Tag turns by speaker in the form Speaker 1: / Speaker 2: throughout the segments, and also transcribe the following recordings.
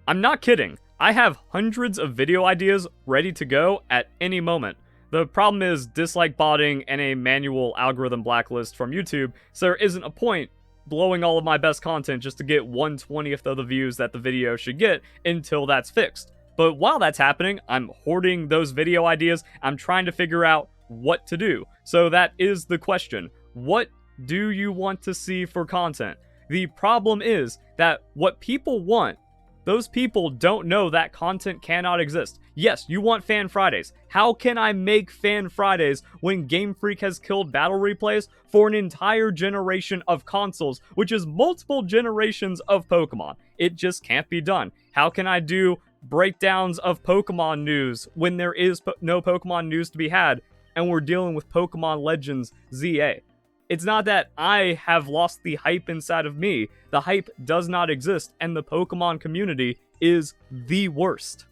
Speaker 1: I'm not kidding. I have hundreds of video ideas ready to go at any moment. The problem is dislike botting and a manual algorithm blacklist from YouTube, so there isn't a point blowing all of my best content just to get 1/20th of the views that the video should get until that's fixed. But while that's happening, I'm hoarding those video ideas. I'm trying to figure out what to do. So that is the question. What do you want to see for content? The problem is that what people want, those people don't know that content cannot exist. Yes, you want Fan Fridays. How can I make Fan Fridays when Game Freak has killed battle replays for an entire generation of consoles, which is multiple generations of Pokemon? It just can't be done. How can I do breakdowns of Pokemon news when there is no Pokemon news to be had, and we're dealing with Pokemon Legends ZA? It's not that I have lost the hype inside of me. The hype does not exist, and the Pokemon community is the worst.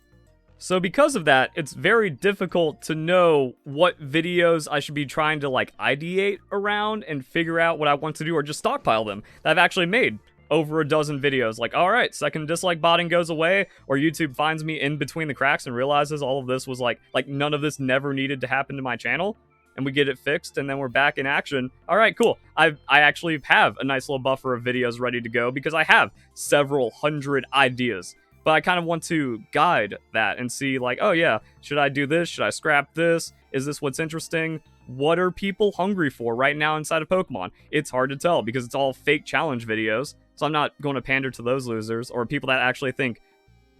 Speaker 1: So because of that, it's very difficult to know what videos I should be trying to ideate around and figure out what I want to do, or just stockpile them. I've actually made over a dozen videos. Alright, second dislike botting goes away, or YouTube finds me in between the cracks and realizes all of this was like none of this never needed to happen to my channel, and we get it fixed, and then we're back in action. Alright, cool. I actually have a nice little buffer of videos ready to go because I have several hundred ideas. But I kind of want to guide that and see oh yeah, should I do this? Should I scrap this? Is this what's interesting? What are people hungry for right now inside of Pokemon? It's hard to tell because it's all fake challenge videos. So I'm not going to pander to those losers or people that actually think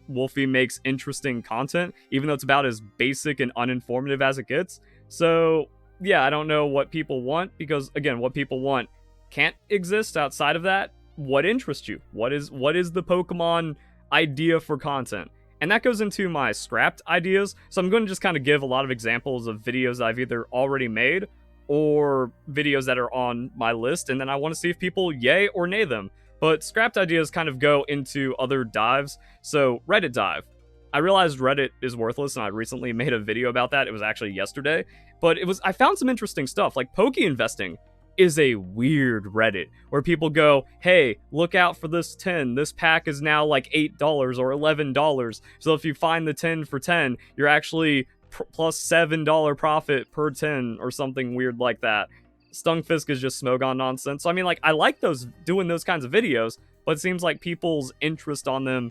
Speaker 1: Wolfie makes interesting content, even though it's about as basic and uninformative as it gets. So yeah, I don't know what people want because, again, what people want can't exist outside of that. What interests you? What is the Pokemon idea for content? And that goes into my scrapped ideas. So I'm going to just kind of give a lot of examples of videos I've either already made or videos that are on my list, and then I want to see if people yay or nay them. But scrapped ideas kind of go into other dives. So Reddit dive. I realized Reddit is worthless, and I recently made a video about that. It was actually yesterday. But I found some interesting stuff, like Poke Investing is a weird Reddit where people go, hey, look out for this 10. This pack is now $8 or $11. So if you find the 10 for 10, you're actually plus $7 profit per 10 or something weird like that. Stunfisk is just Smogon nonsense. So I mean, I like doing those kinds of videos, but it seems like people's interest on them,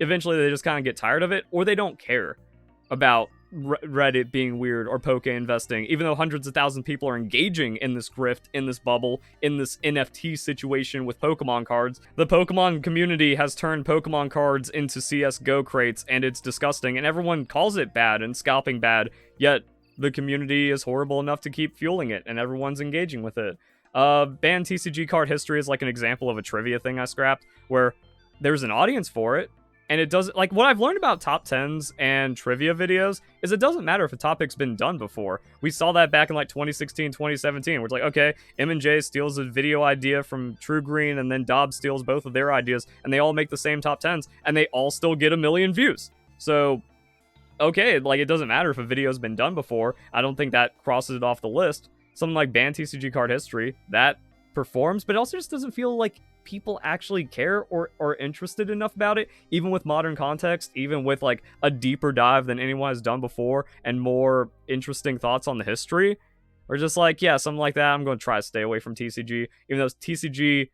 Speaker 1: eventually they just kind of get tired of it, or they don't care about Reddit being weird or Poke Investing, even though hundreds of thousands of people are engaging in this grift, in this bubble, in this NFT situation with Pokemon cards. The Pokemon community has turned Pokemon cards into CSGO crates, and it's disgusting, and everyone calls it bad and scalping bad, yet the community is horrible enough to keep fueling it, and everyone's engaging with it. Ban TCG card history is an example of a trivia thing I scrapped, where there's an audience for it, and it doesn't, what I've learned about top 10s and trivia videos is it doesn't matter if a topic's been done before. We saw that back in 2016, 2017, where it's okay, M&J steals a video idea from True Green, and then Dobbs steals both of their ideas, and they all make the same top 10s, and they all still get 1 million views. So, okay, it doesn't matter if a video's been done before. I don't think that crosses it off the list. Something like Ban TCG card history, that performs, but it also just doesn't feel like people actually care or are interested enough about it, even with modern context, even with a deeper dive than anyone has done before and more interesting thoughts on the history. Or just yeah, something like that. I'm going to try to stay away from TCG, even though TCG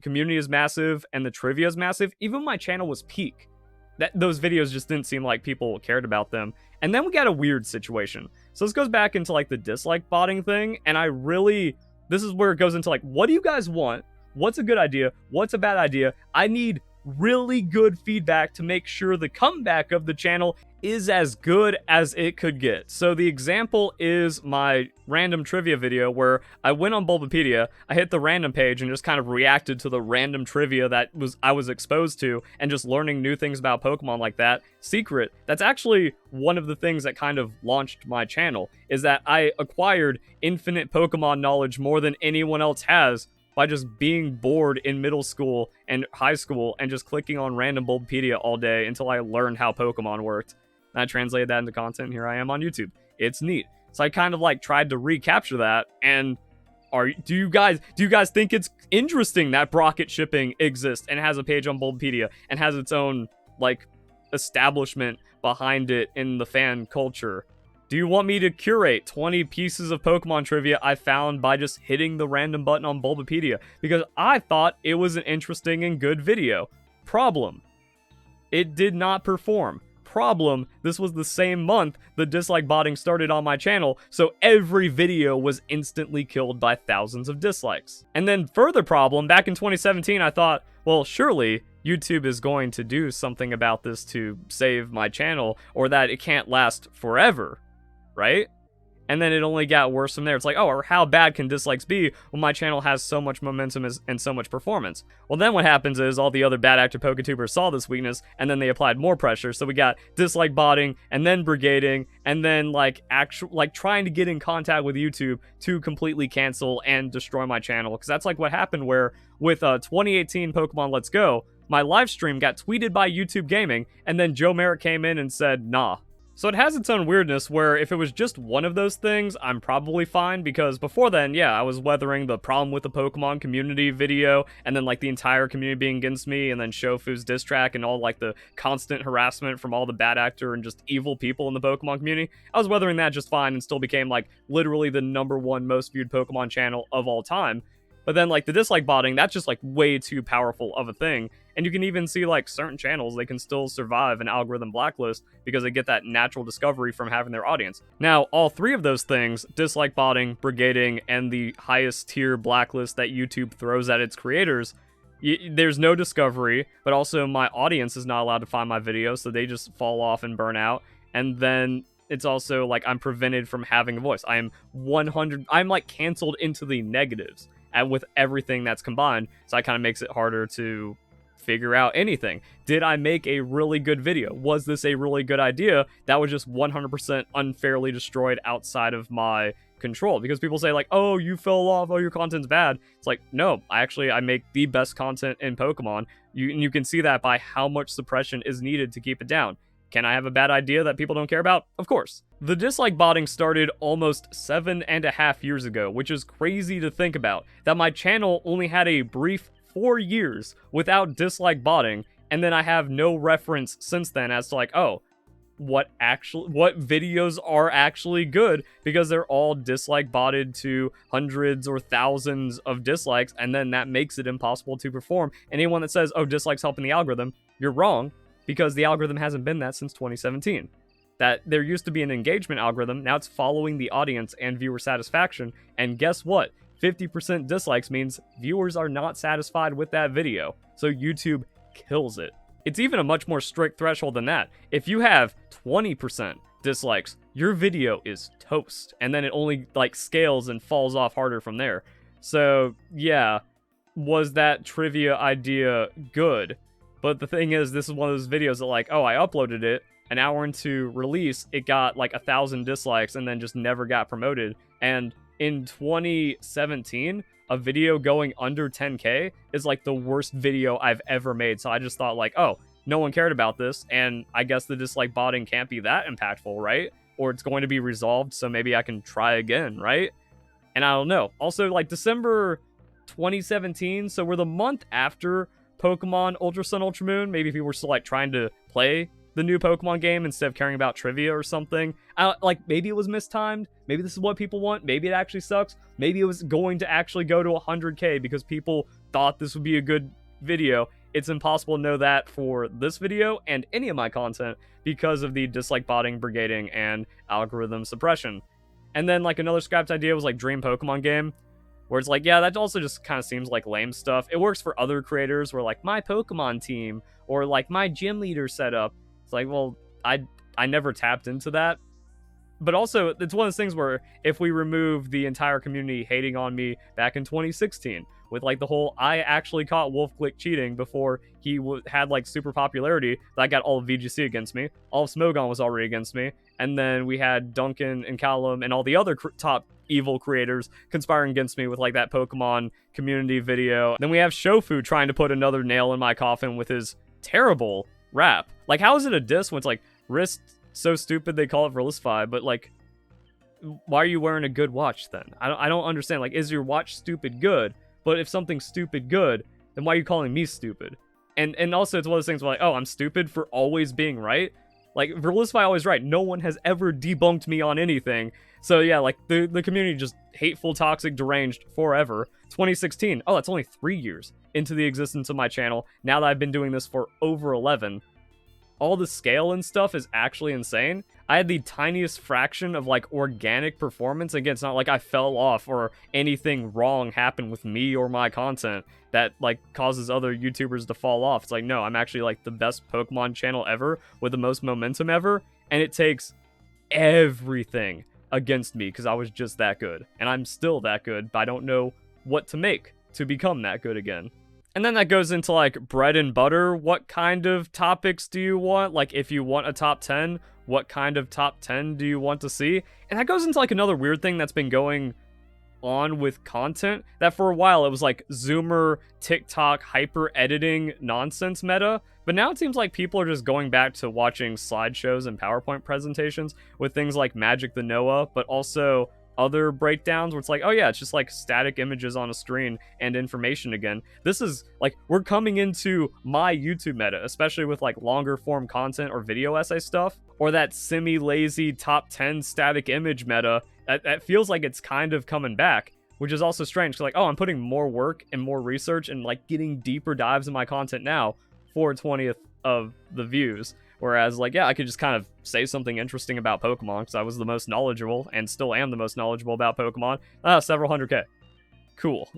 Speaker 1: community is massive and the trivia is massive. Even my channel was peak, those videos just didn't seem like people cared about them. And then we got a weird situation. So this goes back into the dislike botting thing, and this is where it goes into what do you guys want? What's a good idea? What's a bad idea? I need really good feedback to make sure the comeback of the channel is as good as it could get. So the example is my random trivia video where I went on Bulbapedia, I hit the random page and just kind of reacted to the random trivia that I was exposed to, and just learning new things about Pokemon like that. Secret, that's actually one of the things that kind of launched my channel, is that I acquired infinite Pokemon knowledge more than anyone else has by just being bored in middle school and high school and just clicking on random Bulbapedia all day until I learned how Pokemon worked. And I translated that into content, and here I am on YouTube. It's neat. So I kind of tried to recapture that, and do you guys think it's interesting that Brocket shipping exists and has a page on Bulbapedia and has its own like establishment behind it in the fan culture. Do you want me to curate 20 pieces of Pokemon trivia I found by just hitting the random button on Bulbapedia? Because I thought it was an interesting and good video. Problem: it did not perform. Problem: this was the same month the dislike botting started on my channel, so every video was instantly killed by thousands of dislikes. And then further problem, back in 2017 I thought, well, surely YouTube is going to do something about this to save my channel, or that it can't last forever, right? And then it only got worse from there. It's like, oh, or how bad can dislikes be when my channel has so much momentum and so much performance? Well, then what happens is all the other bad actor Poketubers saw this weakness, and then they applied more pressure. So we got dislike botting, and then brigading, and then like trying to get in contact with YouTube to completely cancel and destroy my channel. Because that's like what happened where with 2018 Pokemon Let's Go, my live stream got tweeted by YouTube Gaming, and then Joe Merritt came in and said, nah. So it has its own weirdness where if it was just one of those things, I'm probably fine, because before then, yeah, I was weathering the problem with the Pokemon community video, and then like the entire community being against me, and then Shofu's diss track, and all like the constant harassment from all the bad actor and just evil people in the Pokemon community. I was weathering that just fine and still became like literally the #1 most viewed Pokemon channel of all time. But then like the dislike botting, that's just like way too powerful of a thing. And you can even see like certain channels, they can still survive an algorithm blacklist because they get that natural discovery from having their audience. Now, all three of those things, dislike botting, brigading, and the highest tier blacklist that YouTube throws at its creators, there's no discovery, but also my audience is not allowed to find my videos, so they just fall off and burn out. And then it's also like I'm prevented from having a voice. I'm like canceled into the negatives. And with everything that's combined, so that kind of makes it harder to figure out anything. Did I make a really good video? Was this a really good idea that was just 100% unfairly destroyed outside of my control? Because people say like, oh, you fell off, oh, your content's bad. It's like, no, I make the best content in Pokemon. You can see that by how much suppression is needed to keep it down. Can I have a bad idea that people don't care about? Of course. The dislike botting started almost 7.5 years ago, which is crazy to think about. That my channel only had a brief 4 years without dislike botting, and then I have no reference since then as to like, oh, what videos are actually good, because they're all dislike botted to hundreds or thousands of dislikes, and then that makes it impossible to perform. Anyone that says, oh, dislikes helping the algorithm, you're wrong. Because the algorithm hasn't been that since 2017. That there used to be an engagement algorithm, now it's following the audience and viewer satisfaction, and guess what? 50% dislikes means viewers are not satisfied with that video, so YouTube kills it. It's even a much more strict threshold than that. If you have 20% dislikes, your video is toast, and then it only like scales and falls off harder from there. So yeah, was that trivia idea good? But the thing is, this is one of those videos that like, oh, I uploaded it, an hour into release, it got like 1,000 dislikes and then just never got promoted. And in 2017, a video going under 10K is like the worst video I've ever made. So I just thought like, oh, no one cared about this, and I guess the dislike botting can't be that impactful, right? Or it's going to be resolved, so maybe I can try again, right? And I don't know. Also, like December 2017, so we're the month after Pokemon Ultra Sun Ultra Moon. Maybe people were still like trying to play the new Pokemon game instead of caring about trivia or something. Maybe it was mistimed. Maybe this is what people want. Maybe it actually sucks. Maybe it was going to actually go to 100K because people thought this would be a good video. It's impossible to know that for this video and any of my content because of the dislike botting, brigading, and algorithm suppression. And then like another scrapped idea was like Dream Pokemon game, where it's like, yeah, that also just kind of seems like lame stuff. It works for other creators where like my Pokemon team or like my gym leader setup. It's like, well, I never tapped into that. But also, it's one of those things where if we remove the entire community hating on me back in 2016 with like the whole I actually caught WolfClick cheating before he had like super popularity, that got all of VGC against me. All of Smogon was already against me. And then we had Duncan and Callum and all the other top evil creators conspiring against me with like that Pokemon community video. Then we have Shofu trying to put another nail in my coffin with his terrible rap. Like, how is it a diss when it's like wrist so stupid they call it Verlisify, but like, why are you wearing a good watch then? I don't understand. Like, is your watch stupid good? But if something's stupid good, then why are you calling me stupid? And also it's one of those things where like, oh, I'm stupid for always being right. Like, Verlisify always right. No one has ever debunked me on anything. So yeah, like, the community just hateful, toxic, deranged forever. 2016, oh, that's only 3 years into the existence of my channel, now that I've been doing this for over 11. All the scale and stuff is actually insane. I had the tiniest fraction of, like, organic performance. Again, it's not like I fell off or anything wrong happened with me or my content that, like, causes other YouTubers to fall off. It's like, no, I'm actually, like, the best Pokemon channel ever with the most momentum ever, and it takes everything against me because I was just that good. And I'm still that good, but I don't know what to make to become that good again. And then that goes into, like, bread and butter. What kind of topics do you want? Like, if you want a top 10, what kind of top 10 do you want to see? And that goes into, like, another weird thing that's been going on with content, that for a while it was, like, Zoomer, TikTok, hyper-editing nonsense meta. But now it seems like people are just going back to watching slideshows and PowerPoint presentations with things like Magic the Noah, but also other breakdowns where it's like, oh yeah, it's just like static images on a screen and information again. This is like, we're coming into my YouTube meta, especially with like longer form content or video essay stuff, or that semi-lazy top 10 static image meta. That feels like it's kind of coming back, which is also strange. Cause like, oh, I'm putting more work and more research and like getting deeper dives in my content now for 20th of the views. Whereas, like, yeah, I could just kind of say something interesting about Pokemon because I was the most knowledgeable and still am the most knowledgeable about Pokemon. Several 100K. Cool.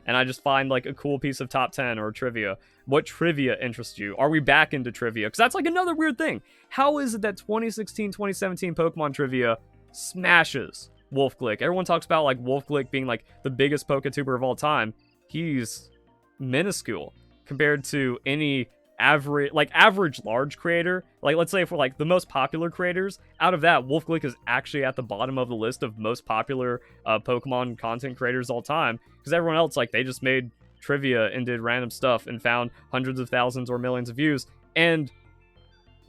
Speaker 1: And I just find, like, a cool piece of top 10 or trivia. What trivia interests you? Are we back into trivia? Because that's, like, another weird thing. How is it that 2016, 2017 Pokemon trivia smashes Wolfglick? Everyone talks about, like, Wolfglick being, like, the biggest Poketuber of all time. He's minuscule compared to any average large creator. Like, let's say for like the most popular creators, out of that, Wolfglick is actually at the bottom of the list of most popular Pokemon content creators all time, because everyone else, like, they just made trivia and did random stuff and found hundreds of thousands or millions of views, and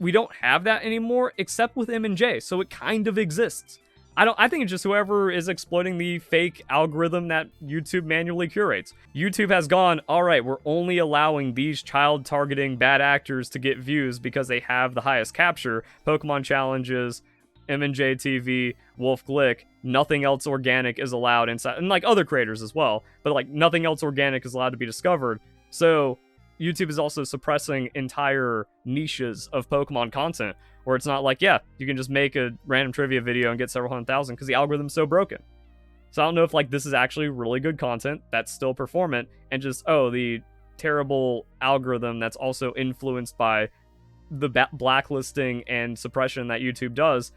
Speaker 1: we don't have that anymore except with M&J, so it kind of exists. I think it's just whoever is exploiting the fake algorithm that YouTube manually curates. YouTube has gone, all right, we're only allowing these child-targeting bad actors to get views because they have the highest capture. Pokemon challenges, M&J TV, Wolfglick, nothing else organic is allowed inside, and like other creators as well, but like nothing else organic is allowed to be discovered. So YouTube is also suppressing entire niches of Pokemon content, where it's not like, yeah, you can just make a random trivia video and get several 100,000 because the algorithm's so broken. So I don't know if, like, this is actually really good content that's still performant, and just, oh, the terrible algorithm that's also influenced by the blacklisting and suppression that YouTube does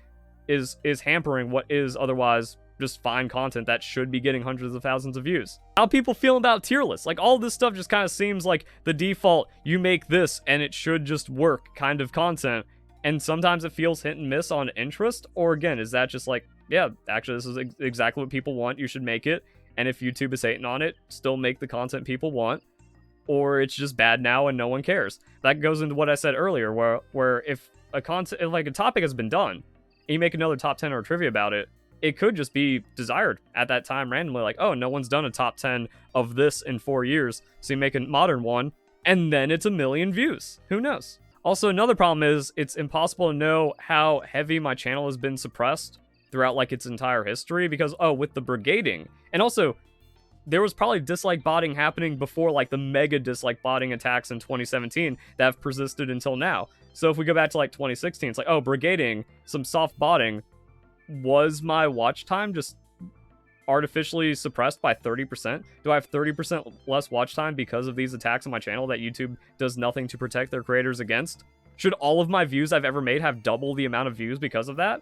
Speaker 1: is hampering what is otherwise just fine content that should be getting hundreds of thousands of views. How people feel about tier lists? Like, all this stuff just kind of seems like the default, you make this and it should just work kind of content. And sometimes it feels hit and miss on interest. Or again, is that just like, yeah, actually this is exactly what people want, you should make it. And if YouTube is hating on it, still make the content people want. Or it's just bad now and no one cares. That goes into what I said earlier, where if a topic has been done, and you make another top 10 or a trivia about it, it could just be desired at that time randomly. Like, oh, no one's done a top 10 of this in 4 years, so you make a modern one, and then it's 1 million views. Who knows? Also, another problem is it's impossible to know how heavy my channel has been suppressed throughout, like, its entire history, because, oh, with the brigading, and also, there was probably dislike botting happening before, like, the mega dislike botting attacks in 2017 that have persisted until now. So if we go back to, like, 2016, it's like, oh, brigading, some soft botting, was my watch time just artificially suppressed by 30%? Do I have 30% less watch time because of these attacks on my channel that YouTube does nothing to protect their creators against? Should all of my views I've ever made have double the amount of views because of that?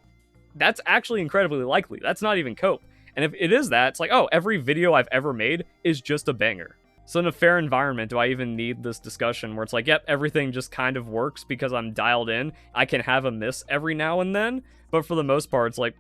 Speaker 1: That's actually incredibly likely. That's not even cope. And if it is that, it's like, oh, every video I've ever made is just a banger. So in a fair environment, do I even need this discussion where it's like, yep, everything just kind of works because I'm dialed in. I can have a miss every now and then, but for the most part, it's like,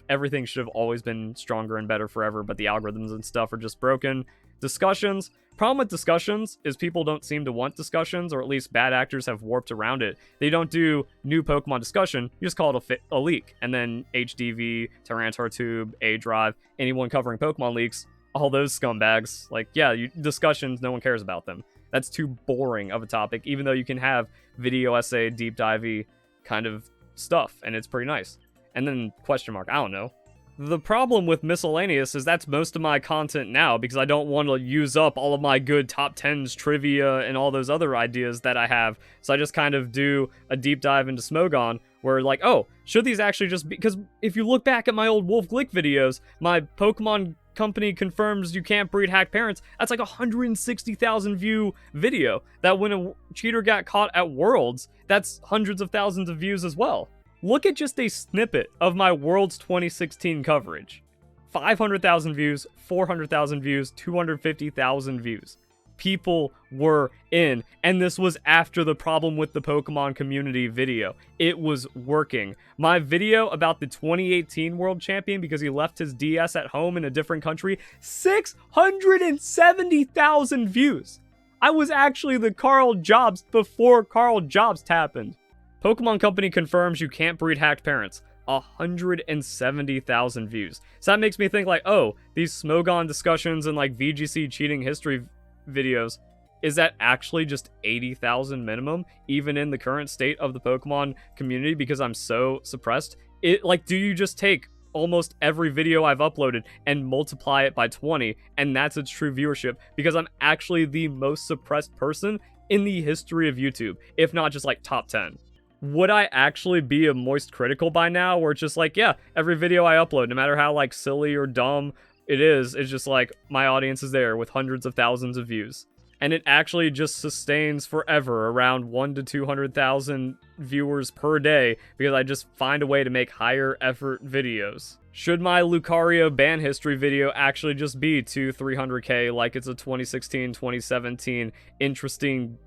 Speaker 1: everything should have always been stronger and better forever, but the algorithms and stuff are just broken. Discussions. Problem with discussions is people don't seem to want discussions, or at least bad actors have warped around it. They don't do new Pokemon discussion, you just call it a leak. And then HDV, TyranitarTube, A-Drive, anyone covering Pokemon leaks, all those scumbags, like, yeah, discussions, no one cares about them. That's too boring of a topic, even though you can have video essay, deep divey kind of stuff, and it's pretty nice. And then question mark, I don't know. The problem with miscellaneous is that's most of my content now, because I don't want to use up all of my good top 10s trivia and all those other ideas that I have. So I just kind of do a deep dive into Smogon, where like, oh, should these actually just be, because if you look back at my old Wolf Glick videos, my Pokemon company confirms you can't breed hack parents, that's like 160,000 view video. That when a cheater got caught at Worlds, that's hundreds of thousands of views as well. Look at just a snippet of my Worlds 2016 coverage. 500,000 views, 400,000 views, 250,000 views. People were in, and this was after the problem with the Pokemon community video. It was working. My video about the 2018 World Champion because he left his DS at home in a different country, 670,000 views. I was actually the Carl Jobs before Carl Jobs happened. Pokemon Company confirms you can't breed hacked parents. 170,000 views. So that makes me think like, oh, these Smogon discussions and like VGC cheating history videos, is that actually just 80,000 minimum, even in the current state of the Pokemon community because I'm so suppressed? It like, do you just take almost every video I've uploaded and multiply it by 20, and that's its true viewership? Because I'm actually the most suppressed person in the history of YouTube, if not just like top 10. Would I actually be a moist critical by now, where it's just like, yeah, every video I upload, no matter how like silly or dumb it is, it's just like my audience is there with hundreds of thousands of views, and it actually just sustains forever around 1 to 200,000 viewers per day because I just find a way to make higher effort videos. Should my Lucario ban history video actually just be 200-300k like it's a 2016-2017 interesting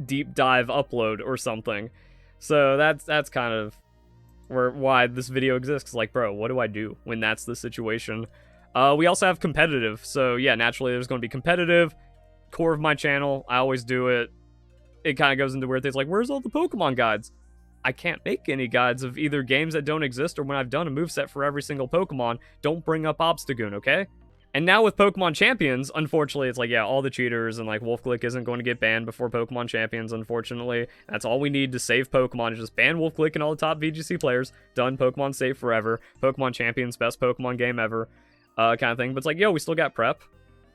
Speaker 1: deep dive upload or something? So that's kind of why this video exists. Like, bro, what do I do when that's the situation? We also have competitive. So yeah, naturally there's going to be competitive. Core of my channel, I always do it. It kind of goes into weird things like, where's all the Pokemon guides? I can't make any guides of either games that don't exist or when I've done a moveset for every single Pokemon. Don't bring up Obstagoon, okay? And now with Pokemon Champions, unfortunately, it's like, yeah, all the cheaters and like Wolf Glick isn't going to get banned before Pokemon Champions, unfortunately. That's all we need to save Pokemon, is just ban Wolf Glick and all the top VGC players. Done, Pokemon safe forever. Pokemon Champions, best Pokemon game ever, kind of thing. But it's like, yo, we still got prep.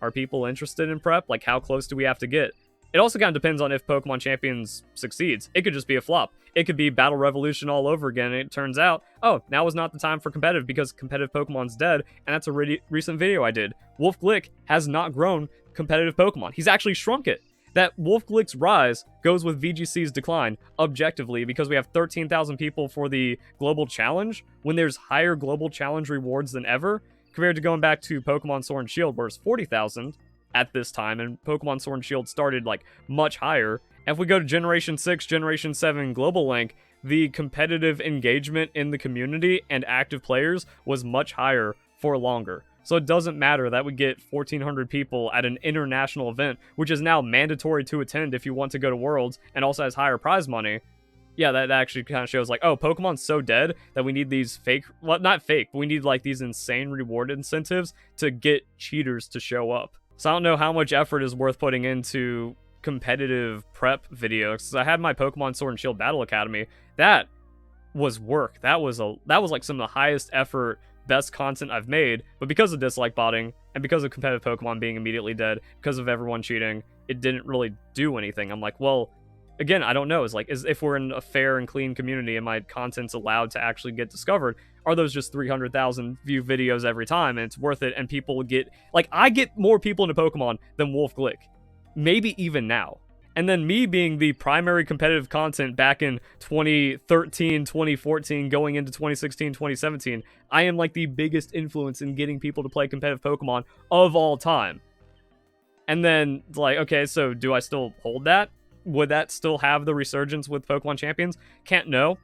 Speaker 1: Are people interested in prep? Like, how close do we have to get? It also kind of depends on if Pokemon Champions succeeds. It could just be a flop. It could be Battle Revolution all over again, and it turns out, oh, now is not the time for competitive because competitive Pokemon's dead, and that's a recent video I did. Wolf Glick has not grown competitive Pokemon. He's actually shrunk it. That Wolf Glick's rise goes with VGC's decline, objectively, because we have 13,000 people for the Global Challenge, when there's higher Global Challenge rewards than ever, compared to going back to Pokemon Sword and Shield, where it's 40,000 at this time, and Pokemon Sword and Shield started like much higher. And if we go to Generation 6, Generation 7 Global Link, the competitive engagement in the community and active players was much higher for longer. So it doesn't matter that we get 1,400 people at an international event, which is now mandatory to attend if you want to go to Worlds, and also has higher prize money. Yeah, that actually kind of shows like, oh, Pokemon's so dead that we need these fake, well, not fake, but we need like these insane reward incentives to get cheaters to show up. So I don't know how much effort is worth putting into competitive prep videos. Because I had my Pokemon Sword and Shield Battle Academy. That was work. That was like some of the highest effort, best content I've made. But because of dislike botting and because of competitive Pokemon being immediately dead, because of everyone cheating, it didn't really do anything. I'm like, well, again, I don't know. It's like, if we're in a fair and clean community and my content's allowed to actually get discovered, are those just 300,000 view videos every time and it's worth it? And people get, like, I get more people into Pokemon than Wolf Glick. Maybe even now. And then me being the primary competitive content back in 2013, 2014, going into 2016, 2017, I am like the biggest influence in getting people to play competitive Pokemon of all time. And then, like, okay, so do I still hold that? Would that still have the resurgence with Pokemon Champions? Can't know.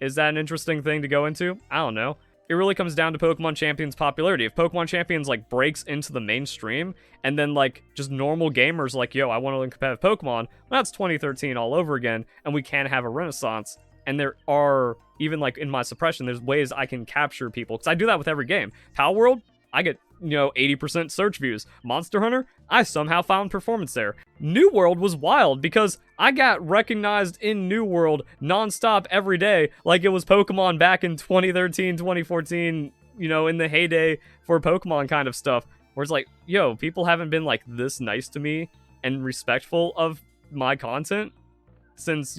Speaker 1: Is that an interesting thing to go into? I don't know. It really comes down to Pokemon Champions popularity. If Pokemon Champions like breaks into the mainstream and then like just normal gamers like, yo, I want to learn competitive Pokemon, well, that's 2013 all over again, and we can have a renaissance. And there are, even like in my suppression, there's ways I can capture people, because I do that with every game. Power World, I get 80% search views. Monster Hunter, I somehow found performance there. New World was wild because I got recognized in New World nonstop every day like it was Pokemon back in 2013, 2014, in the heyday for Pokemon kind of stuff. Where it's like, yo, people haven't been like this nice to me and respectful of my content since,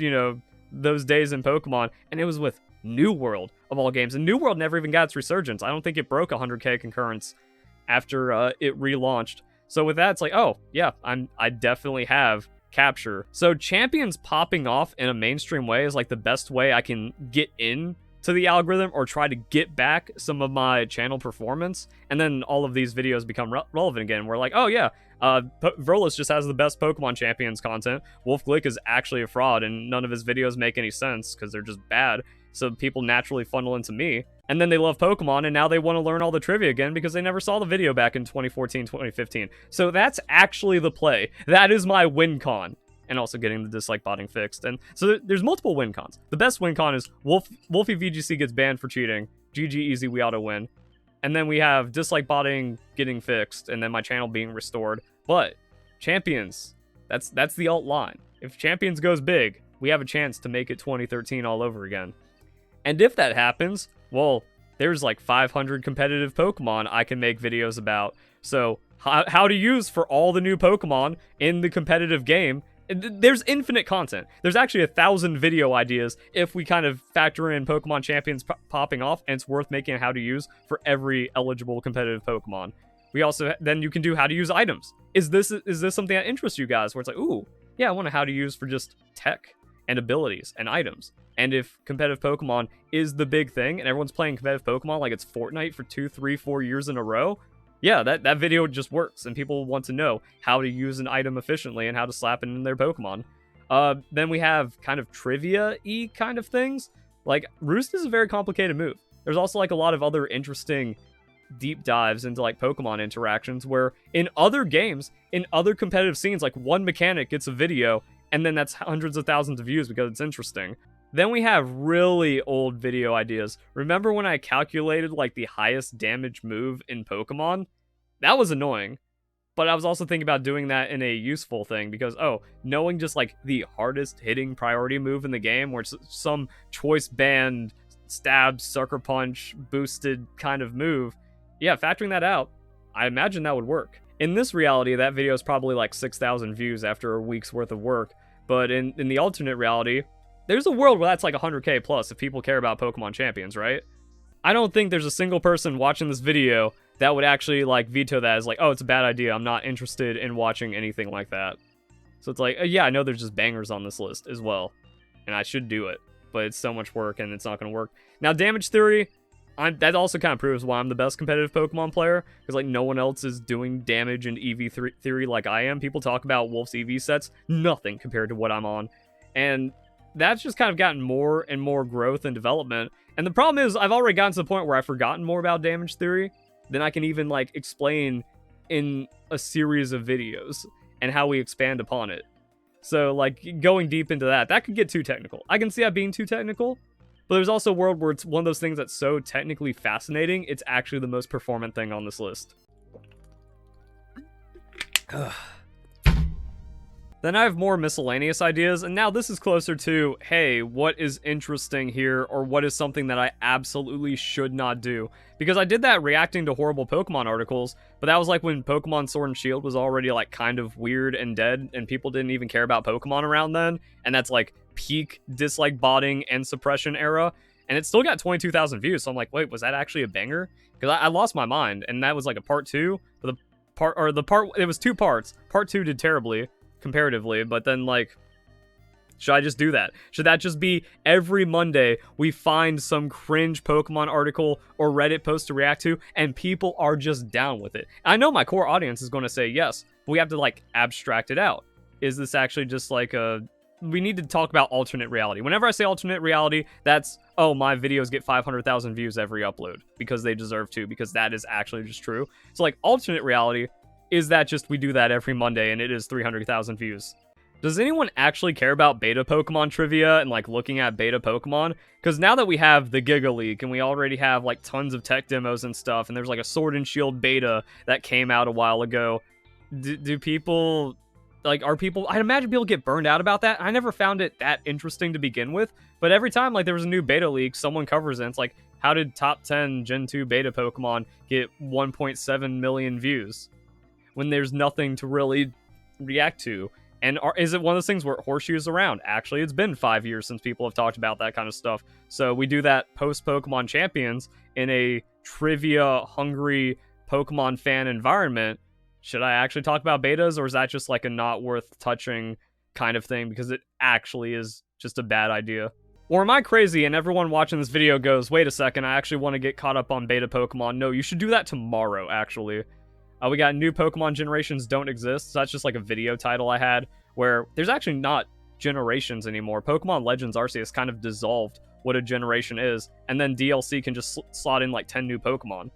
Speaker 1: those days in Pokemon. And it was with New World of all games. And New World never even got its resurgence. I don't think it broke 100k concurrence after it relaunched. So with that, it's like, oh yeah, I definitely have capture. So champions popping off in a mainstream way is like the best way I can get in to the algorithm or try to get back some of my channel performance. And then all of these videos become relevant again. We're like, oh yeah, Verlis just has the best Pokemon champions content. Wolf Glick is actually a fraud and none of his videos make any sense because they're just bad. So people naturally funnel into me. And then they love Pokemon, and now they want to learn all the trivia again because they never saw the video back in 2014, 2015. So that's actually the play. That is my win con. And also getting the dislike botting fixed. And so there's multiple win cons. The best win con is Wolfie VGC gets banned for cheating. GG easy, we auto win. And then we have dislike botting getting fixed, and then my channel being restored. But champions, that's the alt line. If champions goes big, we have a chance to make it 2013 all over again. And if that happens, well, there's like 500 competitive Pokemon I can make videos about. So how to use for all the new Pokemon in the competitive game. There's infinite content. There's actually 1,000 video ideas if we kind of factor in Pokemon champions popping off, and it's worth making a how to use for every eligible competitive Pokemon. We also, then you can do how to use items. Is this something that interests you guys? Where it's like, ooh, yeah, I want a how to use for just tech and abilities and items. And if competitive Pokemon is the big thing and everyone's playing competitive Pokemon like it's Fortnite for 2, 3, 4 years in a row, yeah, that video just works and people want to know how to use an item efficiently and how to slap it in their Pokemon. Then we have kind of trivia-y kind of things. Like, Roost is a very complicated move. There's also like a lot of other interesting deep dives into like Pokemon interactions where in other games, in other competitive scenes, like one mechanic gets a video and then that's hundreds of thousands of views because it's interesting. Then we have really old video ideas. Remember when I calculated like the highest damage move in Pokemon? That was annoying. But I was also thinking about doing that in a useful thing because, knowing just like the hardest hitting priority move in the game where it's some choice band, stab, sucker punch, boosted kind of move. Yeah, factoring that out, I imagine that would work. In this reality, that video is probably like 6,000 views after a week's worth of work. But in the alternate reality, there's a world where that's like 100k plus if people care about Pokemon champions, right? I don't think there's a single person watching this video that would actually like veto that as like, oh, it's a bad idea. I'm not interested in watching anything like that. So it's like, yeah, I know there's just bangers on this list as well. And I should do it. But it's so much work and it's not going to work. Now, damage theory, that also kind of proves why I'm the best competitive Pokemon player. Because like no one else is doing damage in EV theory like I am. People talk about Wolf's EV sets. Nothing compared to what I'm on. And that's just kind of gotten more and more growth and development. And the problem is I've already gotten to the point where I've forgotten more about damage theory than I can even like explain in a series of videos and how we expand upon it. So like going deep into that could get too technical. I can see that being too technical, but there's also a world where it's one of those things that's so technically fascinating, it's actually the most performant thing on this list. Then I have more miscellaneous ideas, and now this is closer to, hey, what is interesting here, or what is something that I absolutely should not do? Because I did that reacting to horrible Pokemon articles, but that was like when Pokemon Sword and Shield was already like kind of weird and dead, and people didn't even care about Pokemon around then, and that's like peak dislike botting and suppression era, and it still got 22,000 views, so I'm like, wait, was that actually a banger? Because I lost my mind, and that was like a part 2, but it was 2 parts. Part 2 did terribly, comparatively, but then like, should I just do that? Should that just be every Monday we find some cringe Pokemon article or Reddit post to react to and people are just down with it? I know my core audience is going to say yes, but we have to like abstract it out. Is this actually just like we need to talk about alternate reality. Whenever I say alternate reality, that's, oh, my videos get 500,000 views every upload because they deserve to, because that is actually just true. So like alternate reality, is that just we do that every Monday and it is 300,000 views? Does anyone actually care about beta Pokemon trivia and like looking at beta Pokemon? Because now that we have the Giga Leak and we already have like tons of tech demos and stuff, and there's like a Sword and Shield beta that came out a while ago, do people like, are people, I'd imagine people get burned out about that. I never found it that interesting to begin with, but every time like there was a new beta leak, someone covers it. It's like, how did top 10 Gen 2 beta Pokemon get 1.7 million views when there's nothing to really react to? And is it one of those things where horseshoes around? Actually, it's been 5 years since people have talked about that kind of stuff. So we do that post-Pokemon Champions in a trivia-hungry Pokemon fan environment. Should I actually talk about betas, or is that just like a not worth touching kind of thing because it actually is just a bad idea? Or am I crazy and everyone watching this video goes, wait a second, I actually want to get caught up on beta Pokemon? No, you should do that tomorrow, actually. We got new Pokemon generations don't exist. So that's just like a video title I had where there's actually not generations anymore. Pokemon Legends Arceus kind of dissolved what a generation is, and then DLC can just slot in like 10 new Pokemon.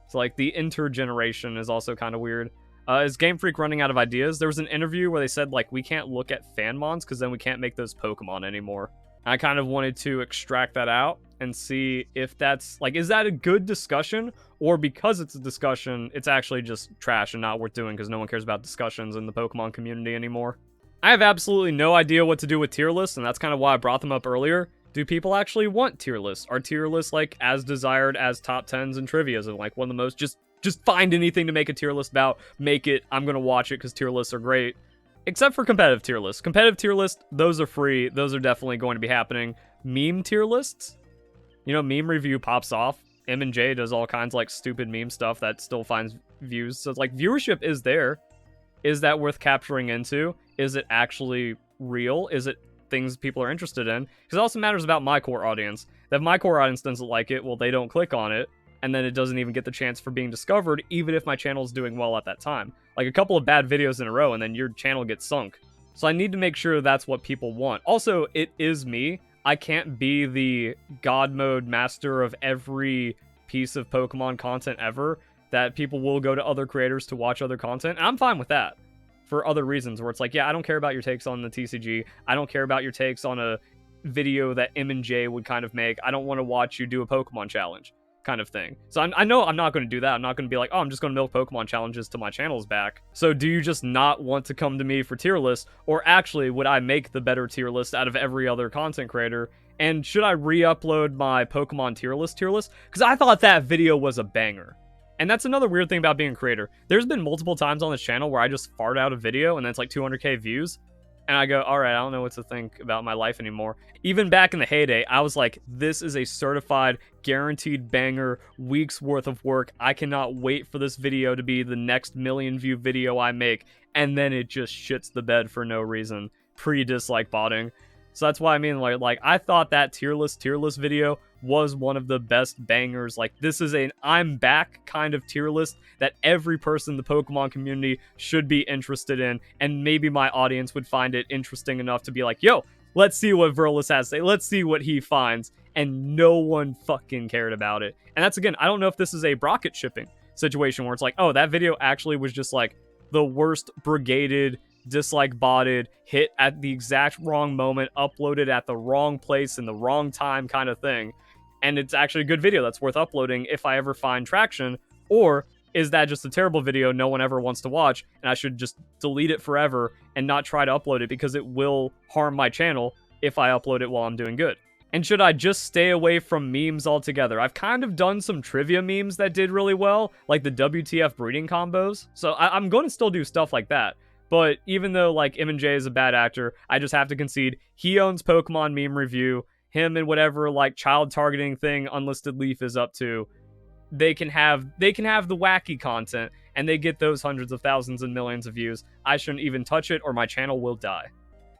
Speaker 1: So like the intergeneration is also kind of weird. Is Game Freak running out of ideas? There was an interview where they said like we can't look at Fanmons because then we can't make those Pokemon anymore. I kind of wanted to extract that out and see if that's like, is that a good discussion, or because it's a discussion, it's actually just trash and not worth doing because no one cares about discussions in the Pokemon community anymore. I have absolutely no idea what to do with tier lists, and that's kind of why I brought them up earlier. Do people actually want tier lists? Are tier lists like as desired as top 10s and trivias of like one of the most just find anything to make a tier list about, make it, I'm gonna watch it because tier lists are great. Except for competitive tier lists. Competitive tier lists, those are free. Those are definitely going to be happening. Meme tier lists? You know, meme review pops off. M&J does all kinds of like stupid meme stuff that still finds views. So it's like viewership is there. Is that worth capturing into? Is it actually real? Is it things people are interested in? Because it also matters about my core audience. If my core audience doesn't like it, well, they don't click on it. And then it doesn't even get the chance for being discovered, even if my channel is doing well at that time. Like a couple of bad videos in a row, and then your channel gets sunk. So I need to make sure that's what people want. Also, it is me. I can't be the God mode master of every piece of Pokemon content ever, that people will go to other creators to watch other content. And I'm fine with that for other reasons, where it's like, yeah, I don't care about your takes on the TCG. I don't care about your takes on a video that M&J would kind of make. I don't want to watch you do a Pokemon challenge kind of thing. So I know I'm not going to do that. I'm not going to be like, oh, I'm just going to milk Pokemon challenges till my channel's back. So do you just not want to come to me for tier lists? Or actually, would I make the better tier list out of every other content creator? And should I re-upload my Pokemon tier list? Because I thought that video was a banger. And that's another weird thing about being a creator. There's been multiple times on this channel where I just fart out a video and then it's like 200k views. And I go, all right, I don't know what to think about my life anymore. Even back in the heyday, I was like, this is a certified, guaranteed banger, weeks worth of work. I cannot wait for this video to be the next million view video I make. And then it just shits the bed for no reason. Pre-dislike botting. So that's why I mean, like I thought that tier list video was one of the best bangers. Like, this is an I'm back kind of tier list that every person in the Pokemon community should be interested in, and maybe my audience would find it interesting enough to be like, yo, let's see what Verlis has to say, let's see what he finds, and no one fucking cared about it. And that's, again, I don't know if this is a Brocket shipping situation where it's like, oh, that video actually was just like the worst brigaded, dislike botted, hit at the exact wrong moment, uploaded at the wrong place in the wrong time kind of thing. And it's actually a good video that's worth uploading if I ever find traction. Or is that just a terrible video no one ever wants to watch, and I should just delete it forever and not try to upload it because it will harm my channel if I upload it while I'm doing good? And should I just stay away from memes altogether? I've kind of done some trivia memes that did really well, like the WTF breeding combos. So I'm going to still do stuff like that. But even though like M&J is a bad actor, I just have to concede he owns Pokemon Meme Review. Him and whatever like child targeting thing Unlisted Leaf is up to, they can have the wacky content and they get those hundreds of thousands and millions of views. I shouldn't even touch it or my channel will die.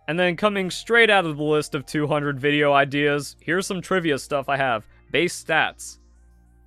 Speaker 1: And then coming straight out of the list of 200 video ideas, here's some trivia stuff I have. Base stats.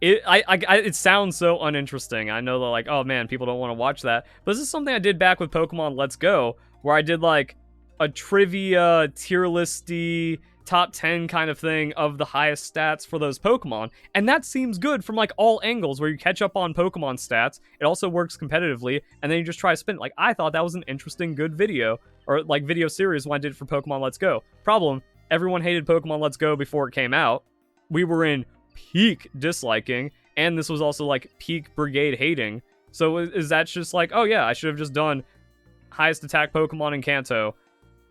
Speaker 1: It sounds so uninteresting. I know that like, oh man, people don't want to watch that. But this is something I did back with Pokemon Let's Go, where I did like a trivia tier listy top 10 kind of thing of the highest stats for those Pokemon. And that seems good from like all angles where you catch up on Pokemon stats. It also works competitively, and then you just try to spin it. Like, I thought that was an interesting, good video, or like video series when I did it for Pokemon Let's Go. Problem, everyone hated Pokemon Let's Go before it came out. We were in peak disliking, and this was also like peak brigade hating. So is that just like, oh yeah, I should have just done highest attack Pokemon in Kanto,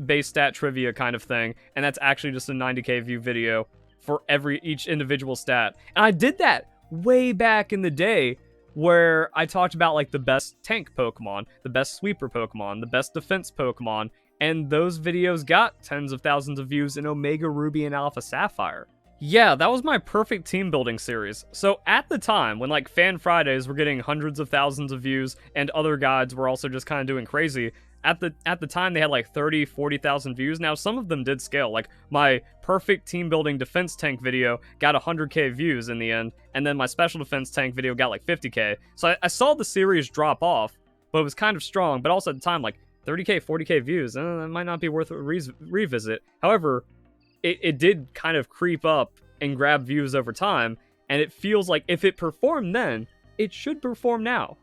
Speaker 1: base stat trivia kind of thing, and that's actually just a 90k view video for each individual stat. And I did that way back in the day where I talked about like the best tank Pokemon, the best sweeper Pokemon, the best defense Pokemon, and those videos got tens of thousands of views in Omega Ruby and Alpha Sapphire. Yeah, that was my perfect team building series. So at the time, when like Fan Fridays were getting hundreds of thousands of views and other guides were also just kind of doing crazy, at the time they had like 30, 40,000 views. Now some of them did scale. Like my perfect team building defense tank video got 100k views in the end, and then my special defense tank video got like 50k. So I saw the series drop off, but it was kind of strong. But also at the time, like 30k, 40k views, that might not be worth a revisit. However, it did kind of creep up and grab views over time, and it feels like if it performed then, it should perform now.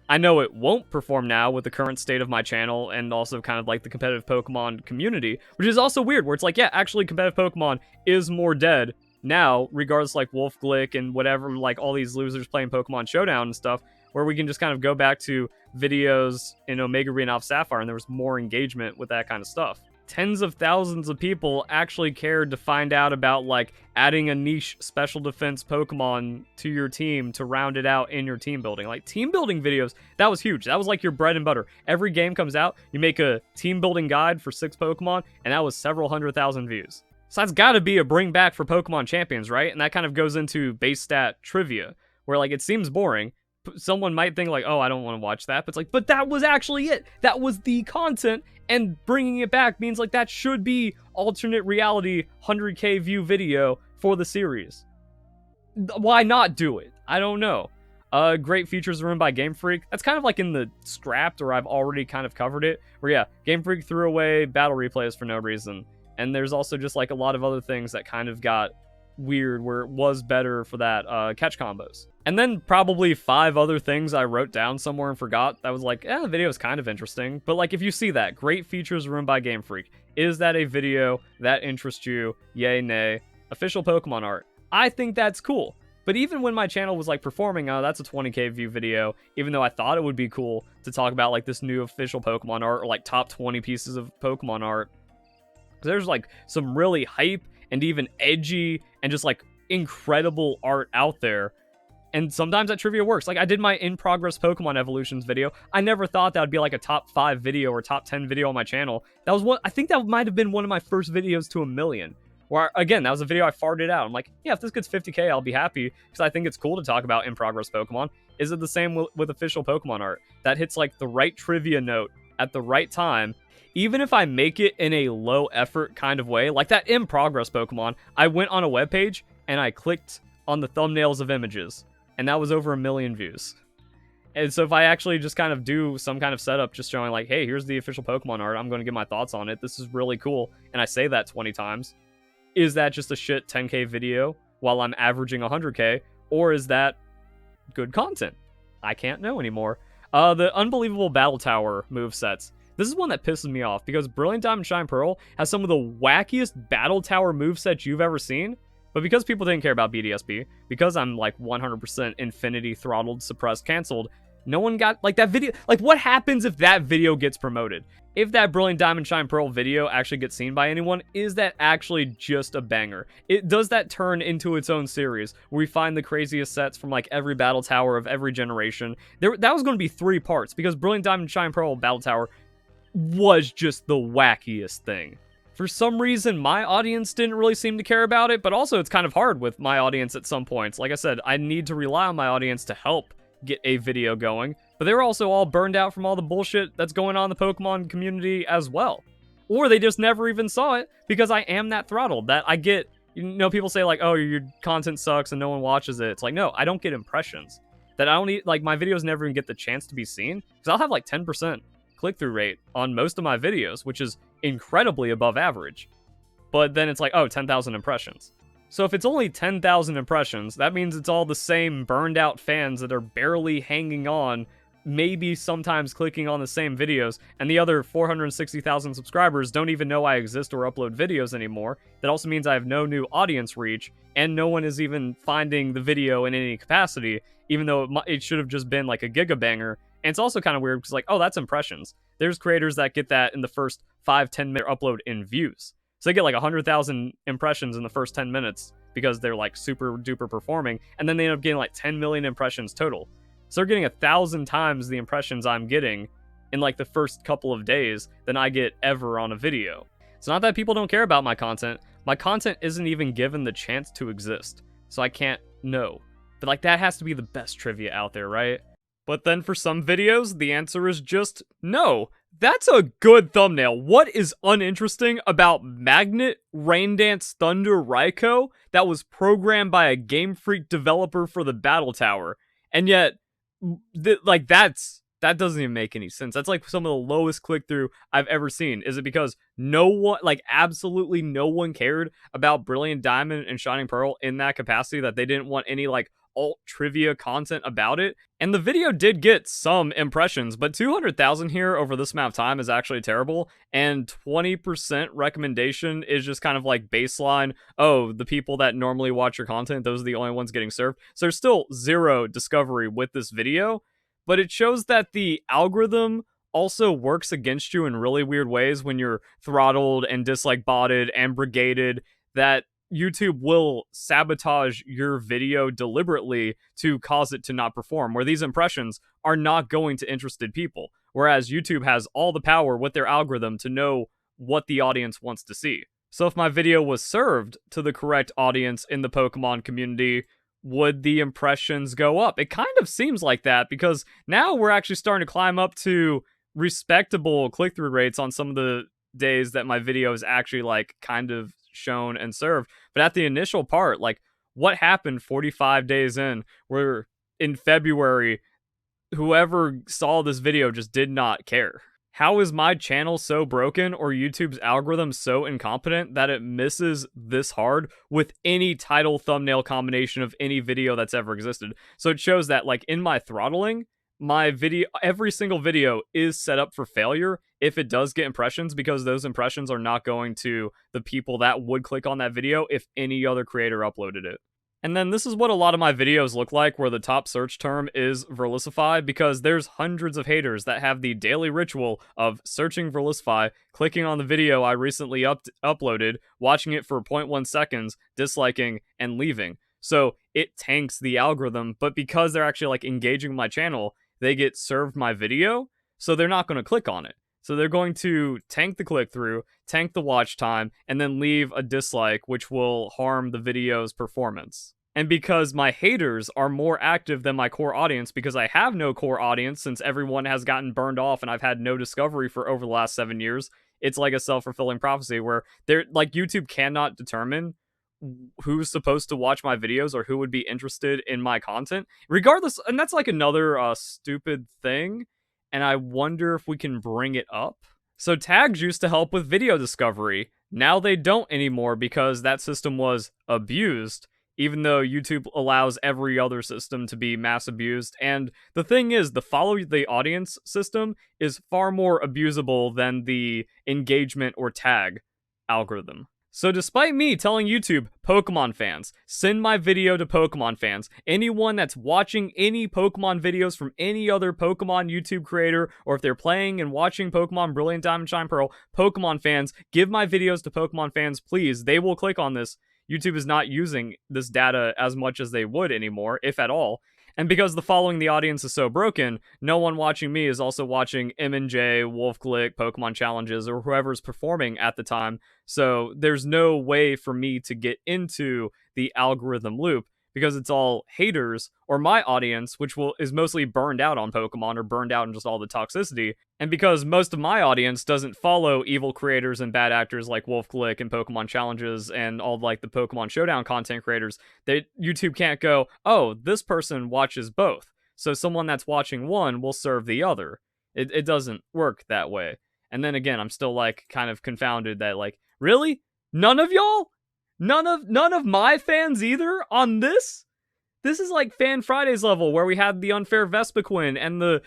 Speaker 1: I know it won't perform now with the current state of my channel and also kind of like the competitive Pokemon community, which is also weird, where it's like, yeah, actually competitive Pokemon is more dead now, regardless like Wolf Glick and whatever, like all these losers playing Pokemon Showdown and stuff, where we can just kind of go back to videos in Omega Ruby and Alpha Sapphire, and there was more engagement with that kind of stuff. Tens of thousands of people actually cared to find out about like adding a niche special defense Pokemon to your team to round it out in your team building. Like team building videos, that was huge. That was like your bread and butter. Every game comes out, you make a team building guide for 6 Pokemon, and that was several 100,000 views. So that's got to be a bring back for Pokemon Champions, right? And that kind of goes into base stat trivia, where like it seems boring. Someone might think like, oh, I don't want to watch that, but it's like, but that was actually it. That was the content, and bringing it back means like that should be alternate reality 100k view video for the series. Why not do it? I don't know. Great features ruined by Game Freak. That's kind of like in the scrapped, or I've already kind of covered it, where yeah, Game Freak threw away battle replays for no reason. And there's also just like a lot of other things that kind of got weird where it was better for that catch combos. And then probably 5 other things I wrote down somewhere and forgot that was like, the video is kind of interesting. But like if you see that, great features ruined by Game Freak, is that a video that interests you? Yay, nay. Official Pokemon art. I think that's cool. But even when my channel was like performing, that's a 20k view video, even though I thought it would be cool to talk about like this new official Pokemon art or like top 20 pieces of Pokemon art. There's like some really hype and even edgy and just like incredible art out there. And sometimes that trivia works. Like I did my in progress Pokemon evolutions video. I never thought that would be like a top 5 video or top 10 video on my channel. That was one, I think that might have been one of my first videos to 1 million. Where again, that was a video I farted out. I'm like, yeah, if this gets 50k, I'll be happy, because I think it's cool to talk about in progress Pokemon. Is it the same with official Pokemon art? That hits like the right trivia note at the right time. Even if I make it in a low effort kind of way, like that in progress Pokemon, I went on a webpage and I clicked on the thumbnails of images, and that was over 1 million views. And so if I actually just kind of do some kind of setup just showing like, hey, here's the official Pokemon art, I'm going to give my thoughts on it, this is really cool, and I say that 20 times, is that just a shit 10k video while I'm averaging 100k, or is that good content? I can't know anymore. The unbelievable Battle Tower movesets. This is one that pisses me off, because Brilliant Diamond Shine Pearl has some of the wackiest Battle Tower movesets you've ever seen. But because people didn't care about BDSP, because I'm like 100% infinity throttled, suppressed, canceled, no one got like that video. Like what happens if that video gets promoted? If that Brilliant Diamond Shine Pearl video actually gets seen by anyone, is that actually just a banger? Does that turn into its own series where we find the craziest sets from like every Battle Tower of every generation? That was going to be 3 parts, because Brilliant Diamond Shine Pearl Battle Tower was just the wackiest thing. For some reason, my audience didn't really seem to care about it, but also it's kind of hard with my audience at some points. Like I said, I need to rely on my audience to help get a video going, but they're also all burned out from all the bullshit that's going on in the Pokemon community as well. Or they just never even saw it, because I am that throttled, that I get, you know, people say like, oh, your content sucks and no one watches it. It's like, no, I don't get impressions. That I don't need, like, my videos never even get the chance to be seen, because I'll have like 10% click-through rate on most of my videos, which is incredibly above average. but then it's like, oh, 10,000 impressions. So if it's only 10,000 impressions, that means it's all the same burned out fans that are barely hanging on, maybe sometimes clicking on the same videos, and the other 460,000 subscribers don't even know I exist or upload videos anymore. That also means I have no new audience reach, and no one is even finding the video in any capacity, even though it should have just been like a gigabanger. And it's also kind of weird because, like, oh, that's impressions. There's creators that get that in the first 5-10 minute upload in views. So they get like 100,000 impressions in the first 10 minutes because they're like super duper performing, and then they end up getting like 10 million impressions total. So they're getting 1,000 times the impressions I'm getting in like the first couple of days than I get ever on a video. It's not that people don't care about my content. My content isn't even given the chance to exist, so I can't know. But like, that has to be the best trivia out there, right? But then for some videos, the answer is just no. That's a good thumbnail. What is uninteresting about Magnet Raindance Thunder Raikou that was programmed by a Game Freak developer for the Battle Tower? And yet, that doesn't even make any sense. That's like some of the lowest click-through I've ever seen. Is it because no one, like absolutely no one cared about Brilliant Diamond and Shining Pearl in that capacity, that they didn't want any like alt trivia content about it? And the video did get some impressions, but 200,000 here over this amount of time is actually terrible, and 20% recommendation is just kind of like baseline, oh, the people that normally watch your content, those are the only ones getting served. So there's still zero discovery with this video, but it shows that the algorithm also works against you in really weird ways when you're throttled and dislike botted and brigaded, that YouTube will sabotage your video deliberately to cause it to not perform, where these impressions are not going to interested people, whereas YouTube has all the power with their algorithm to know what the audience wants to see. So if my video was served to the correct audience in the Pokemon community, would the impressions go up? It kind of seems like that, because now we're actually starting to climb up to respectable click-through rates on some of the days that my video is actually like kind of shown and served. But at the initial part, like, what happened 45 days in, where in February whoever saw this video just did not care? How is my channel so broken, or YouTube's algorithm so incompetent, that it misses this hard with any title thumbnail combination of any video that's ever existed? So it shows that, like, in my throttling, my video, every single video is set up for failure if it does get impressions, because those impressions are not going to the people that would click on that video if any other creator uploaded it. And then this is what a lot of my videos look like, where the top search term is Verlisify, because there's hundreds of haters that have the daily ritual of searching Verlisify, clicking on the video I recently uploaded, watching it for 0.1 seconds, disliking, and leaving. So it tanks the algorithm, but because they're actually like engaging my channel, they get served my video, so they're not going to click on it. So they're going to tank the click-through, tank the watch time, and then leave a dislike, which will harm the video's performance. And because my haters are more active than my core audience, because I have no core audience since everyone has gotten burned off and I've had no discovery for over the last 7 years, it's like a self-fulfilling prophecy where they're like, YouTube cannot determine who's supposed to watch my videos or who would be interested in my content regardless. And that's like another stupid thing, and I wonder if we can bring it up. So tags used to help with video discovery. Now they don't anymore, because that system was abused, even though YouTube allows every other system to be mass abused. And the thing is, the follow the audience system is far more abusable than the engagement or tag algorithm. So despite me telling YouTube, Pokemon fans, send my video to Pokemon fans, anyone that's watching any Pokemon videos from any other Pokemon YouTube creator, or if they're playing and watching Pokemon Brilliant Diamond Shine Pearl, Pokemon fans, give my videos to Pokemon fans, please. They will click on this. YouTube is not using this data as much as they would anymore, if at all. And because the following the audience is so broken, no one watching me is also watching M&J, WolfClick, Pokemon Challenges, or whoever's performing at the time. So there's no way for me to get into the algorithm loop, because it's all haters, or my audience, which is mostly burned out on Pokemon, or burned out in just all the toxicity. And because most of my audience doesn't follow evil creators and bad actors like WolfClick and Pokemon Challenges and all like the Pokemon Showdown content creators, YouTube can't go, oh, this person watches both, so someone that's watching one will serve the other. It doesn't work that way. And then again, I'm still like kind of confounded that, like, really? None of y'all? None of my fans either on this? This is like Fan Fridays level, where we had the unfair Vespiquen and the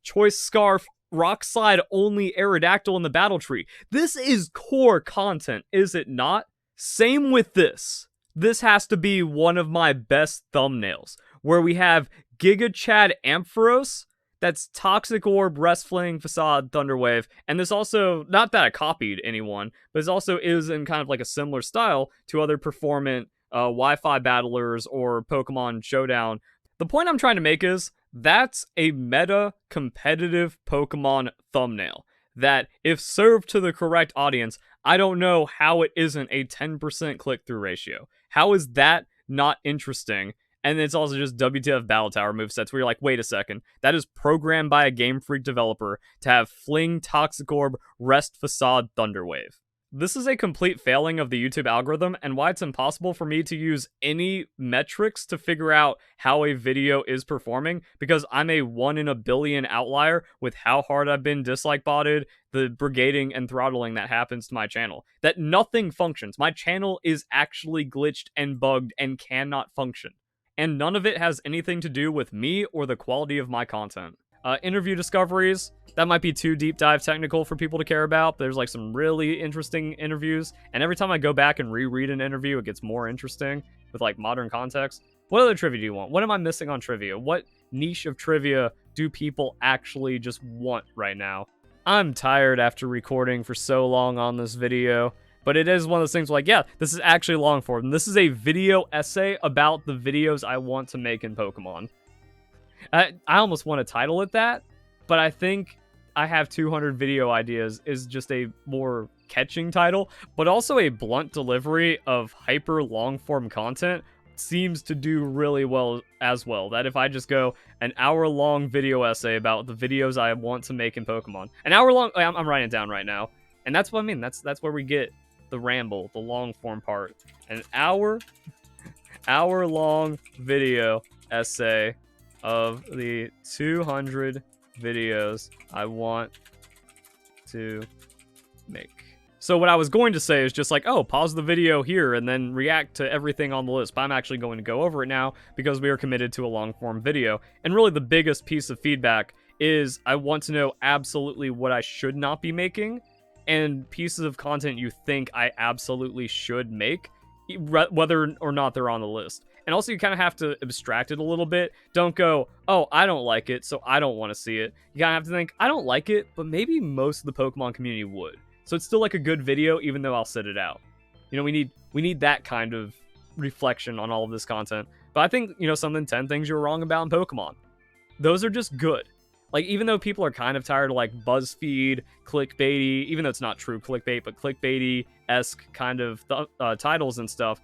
Speaker 1: choice scarf rock slide only Aerodactyl in the battle tree. This is core content, is it not? Same with this. This has to be one of my best thumbnails, where we have Giga Chad Ampharos, that's Toxic Orb, Wrestling, Facade, Thunderwave, and this also, not that I copied anyone, but this also is in kind of like a similar style to other performant Wi-Fi battlers or Pokemon Showdown. The point I'm trying to make is, that's a meta competitive Pokemon thumbnail that, if served to the correct audience, I don't know how it isn't a 10% click-through ratio. How is that not interesting? And it's also just WTF Battle Tower movesets where you're like, wait a second, that is programmed by a Game Freak developer to have Fling, Toxic Orb, Rest, Facade, Thunderwave. This is a complete failing of the YouTube algorithm, and why it's impossible for me to use any metrics to figure out how a video is performing, because I'm a 1 in a billion outlier with how hard I've been dislike botted, the brigading and throttling that happens to my channel. That nothing functions. My channel is actually glitched and bugged and cannot function. And none of it has anything to do with me or the quality of my content. Interview discoveries, that might be too deep dive technical for people to care about, but there's like some really interesting interviews, and every time I go back and reread an interview, it gets more interesting with like modern context. What other trivia do you want? What am I missing on trivia? What niche of trivia do people actually just want right now? I'm tired after recording for so long on this video, but it is one of those things like, yeah, this is actually long form. This is a video essay about the videos I want to make in Pokemon. I almost want to title it that, but I think I have 200 video ideas is just a more catching title, but also a blunt delivery of hyper long form content seems to do really well as well. That if I just go an hour-long video essay about the videos I want to make in Pokemon, an hour-long, I'm writing it down right now, and that's what I mean. That's where we get the ramble, the long form part. An hour-long video essay of the 200 videos I want to make. So what I was going to say is just like, oh, pause the video here and then react to everything on the list. But I'm actually going to go over it now because we are committed to a long form video. And really the biggest piece of feedback is I want to know absolutely what I should not be making and pieces of content you think I absolutely should make, whether or not they're on the list. And also, you kind of have to abstract it a little bit. Don't go, oh, I don't like it, so I don't want to see it. You kind of have to think, I don't like it, but maybe most of the Pokemon community would. So it's still like a good video, even though I'll sit it out. You know, we need that kind of reflection on all of this content. But I think, you know, some of the 10 things you're wrong about in Pokemon, those are just good. Like, even though people are kind of tired of, like, BuzzFeed, clickbaity, even though it's not true clickbait, but clickbaity-esque kind of titles and stuff,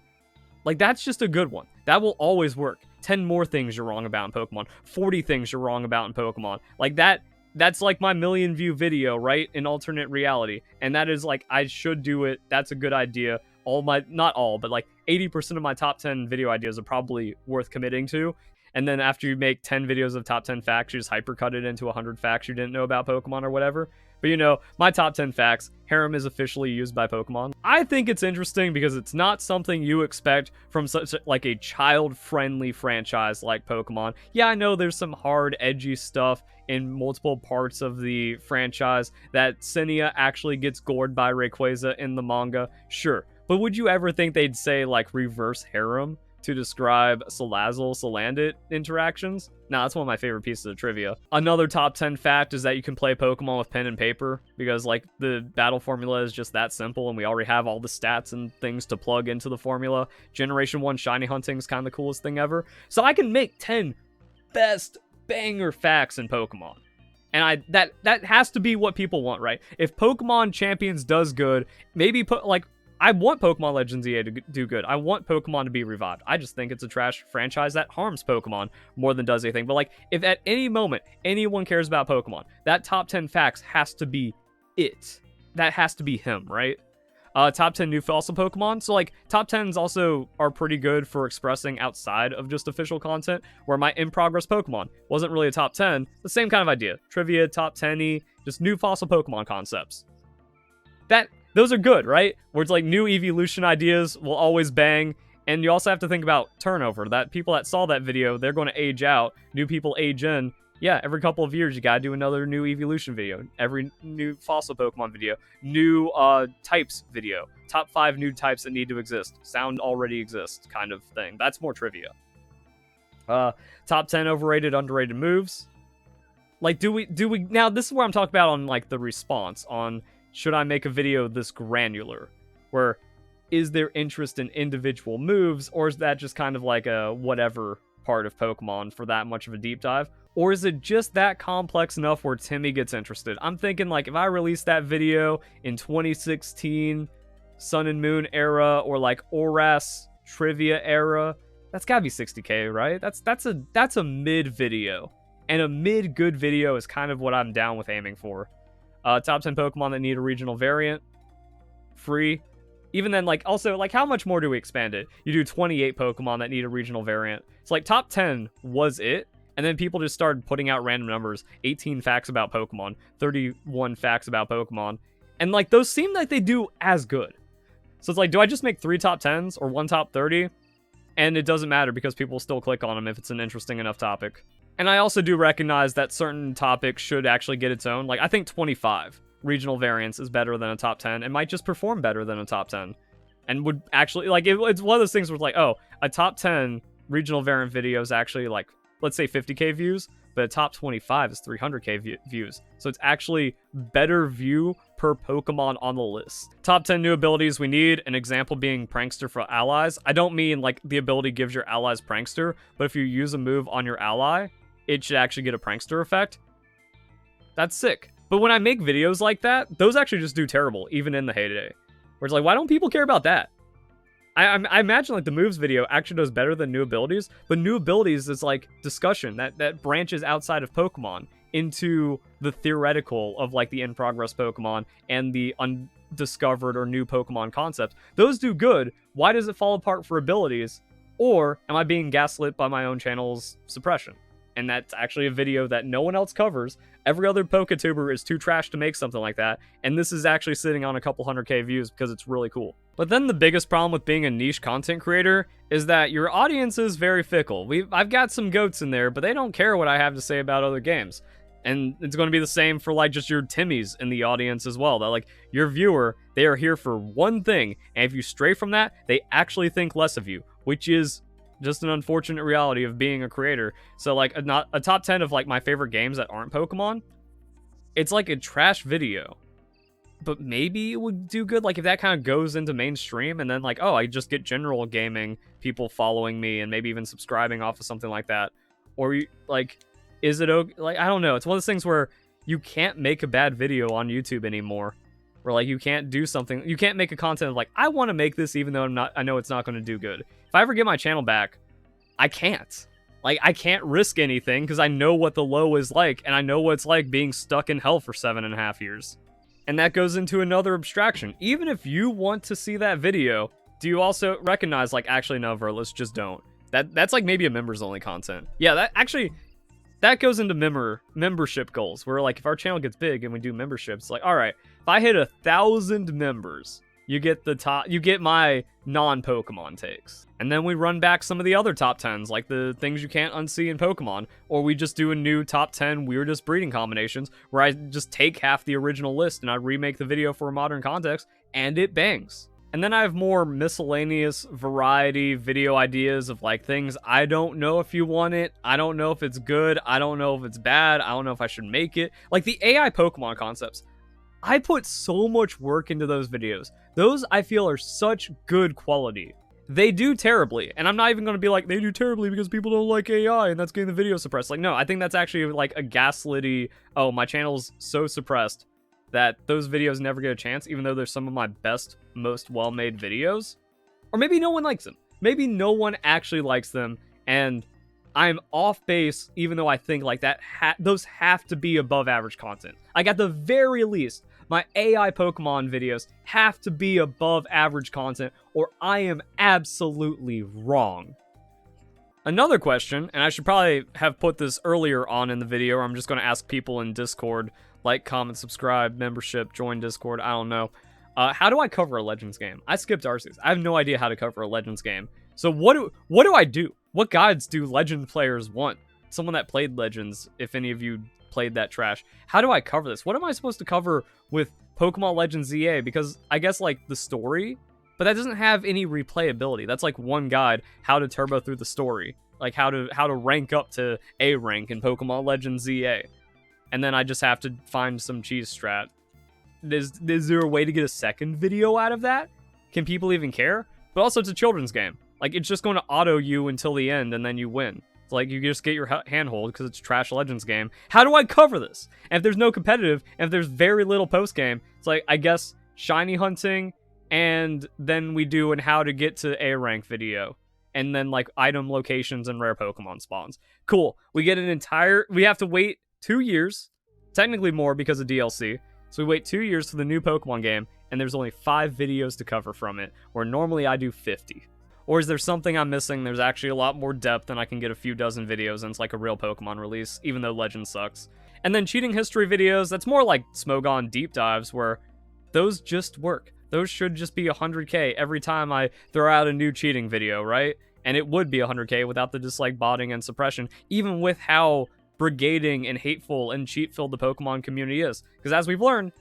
Speaker 1: like, that's just a good one. That will always work. 10 more things you're wrong about in Pokemon. 40 things you're wrong about in Pokemon. Like, that's like my million view video, right? In alternate reality. And that is like, I should do it. That's a good idea. Not all, but like 80% of my top 10 video ideas are probably worth committing to. And then after you make 10 videos of top 10 facts, you just hypercut it into 100 facts you didn't know about Pokemon or whatever. But you know, my top 10 facts, Harem is officially used by Pokemon. I think it's interesting because it's not something you expect from such like a child-friendly franchise like Pokemon. Yeah, I know there's some hard, edgy stuff in multiple parts of the franchise, that Cinia actually gets gored by Rayquaza in the manga, sure. But would you ever think they'd say like reverse harem to describe Salazzle-Salandit interactions? Nah, that's one of my favorite pieces of trivia. Another top 10 fact is that you can play Pokemon with pen and paper, because like the battle formula is just that simple, and we already have all the stats and things to plug into the formula. Generation 1 shiny hunting is kind of the coolest thing ever. So I can make 10 best banger facts in Pokemon. And that has to be what people want, right? If Pokemon Champions does good, maybe I want Pokemon Legends EA to do good. I want Pokemon to be revived. I just think it's a trash franchise that harms Pokemon more than does anything. But like, if at any moment anyone cares about Pokemon, that top 10 facts has to be it. That has to be him, right? Top 10 new fossil Pokemon. So like, top 10s also are pretty good for expressing outside of just official content, where my in-progress Pokemon wasn't really a top 10. The same kind of idea. Trivia, top 10-y, just new fossil Pokemon concepts. those are good, right? Where it's like new evolution ideas will always bang. And you also have to think about turnover. That people that saw that video, they're going to age out. New people age in. Yeah, every couple of years, you gotta do another new evolution video. Every new fossil Pokemon video. New types video. Top 5 new types that need to exist. Sound already exists kind of thing. That's more trivia. Top 10 overrated, underrated moves. Like, do we now this is where I'm talking about on like the response on should I make a video this granular, where is there interest in individual moves, or is that just kind of like a whatever part of Pokemon for that much of a deep dive, or is it just that complex enough where Timmy gets interested? I'm thinking like if I released that video in 2016 Sun and Moon era, or like Oras trivia era, that's gotta be 60k, right? That's a mid video. And a mid good video is kind of what I'm down with aiming for. Top 10 Pokemon that need a regional variant. Free. Even then, like, also, like, how much more do we expand it? You do 28 Pokemon that need a regional variant. It's like, top 10 was it. And then people just started putting out random numbers. 18 facts about Pokemon. 31 facts about Pokemon. And, like, those seem like they do as good. So it's like, do I just make 3 top 10s or 1 top 30? And it doesn't matter because people still click on them if it's an interesting enough topic. And I also do recognize that certain topics should actually get its own. Like, I think 25 regional variants is better than a top 10 and might just perform better than a top 10. And would actually, like, it's one of those things where it's like, oh, a top 10 regional variant video is actually, like, let's say 50k views, but a top 25 is 300k views. So it's actually better view per Pokemon on the list. Top 10 new abilities we need, an example being Prankster for allies. I don't mean, like, the ability gives your allies Prankster, but if you use a move on your ally, it should actually get a Prankster effect. That's sick. But when I make videos like that, those actually just do terrible, even in the heyday. Where it's like, why don't people care about that? I imagine like the moves video actually does better than new abilities, but new abilities is like discussion that branches outside of Pokemon into the theoretical of like the in-progress Pokemon and the undiscovered or new Pokemon concepts. Those do good. Why does it fall apart for abilities? Or am I being gaslit by my own channel's suppression? And that's actually a video that no one else covers. Every other Poketuber is too trash to make something like that, and this is actually sitting on a couple 100k views because it's really cool. But then the biggest problem with being a niche content creator is that your audience is very fickle. I've got some goats in there, but they don't care what I have to say about other games. And it's going to be the same for like just your Timmys in the audience as well. That like your viewer, they are here for one thing, and if you stray from that, they actually think less of you, which is just an unfortunate reality of being a creator. So like a top 10 of like my favorite games that aren't Pokemon, it's like a trash video, but maybe it would do good like if that kind of goes into mainstream, and then like, oh, I just get general gaming people following me and maybe even subscribing off of something like that. Or like, is it okay? Like, I don't know. It's one of those things where you can't make a bad video on YouTube anymore. Where like you can't do something, you can't make a content of like, I want to make this even though I know it's not going to do good. If I ever get my channel back, I can't. Like, I can't risk anything because I know what the low is like, and I know what it's like being stuck in hell for 7.5 years. And that goes into another abstraction. Even if you want to see that video, do you also recognize like, actually no, Verlis, just don't. That's like maybe a members only content. Yeah, that goes into membership goals, where like if our channel gets big and we do memberships, like, all right, if I hit 1,000 members, you get my non-Pokemon takes. And then we run back some of the other top 10s, like the things you can't unsee in Pokemon, or we just do a new top 10 weirdest breeding combinations, where I just take half the original list and I remake the video for a modern context, and it bangs. And then I have more miscellaneous variety video ideas of like things I don't know if you want it, I don't know if it's good, I don't know if it's bad, I don't know if I should make it. Like the AI Pokemon concepts. I put so much work into those videos. Those I feel are such good quality. They do terribly, and I'm not even going to be like, they do terribly because people don't like AI and that's getting the video suppressed. Like, no, I think that's actually like a gaslitty, oh, my channel's so suppressed that those videos never get a chance, even though they're some of my best, most well-made videos. Or maybe no one likes them. Maybe no one actually likes them, and I'm off base, even though I think like that those have to be above average content. Like at the very least, my AI Pokemon videos have to be above average content, or I am absolutely wrong. Another question, and I should probably have put this earlier on in the video, or I'm just going to ask people in Discord, like, comment, subscribe, membership, join Discord, I don't know. How do I cover a Legends game? I skipped Arceus. I have no idea how to cover a Legends game. So what do I do? What guides do Legend players want? Someone that played Legends, if any of you played that trash. How do I cover this? What am I supposed to cover with Pokemon Legends ZA? Because I guess like the story, but that doesn't have any replayability. That's like one guide, how to turbo through the story. Like how to rank up to A rank in Pokemon Legends ZA. And then I just have to find some cheese strat. Is there a way to get a second video out of that? Can people even care? But also, it's a children's game. Like, it's just going to auto you until the end, and then you win. It's like, you just get your handhold because it's a trash Legends game. How do I cover this? And if there's no competitive, and if there's very little post-game, it's like, I guess, shiny hunting, and then we do an how to get to A rank video. And then, like, item locations and rare Pokemon spawns. Cool. We get we have to wait 2 years. Technically more because of DLC. So we wait 2 years for the new Pokemon game, and there's only 5 videos to cover from it, where normally I do 50. Or is there something I'm missing? There's actually a lot more depth, and I can get a few dozen videos, and it's like a real Pokemon release, even though Legend sucks. And then cheating history videos, that's more like Smogon deep dives, where those just work. Those should just be 100k every time I throw out a new cheating video, right? And it would be 100k without the dislike botting and suppression, even with how brigading and hateful and cheat-filled the Pokemon community is. Because as we've learned,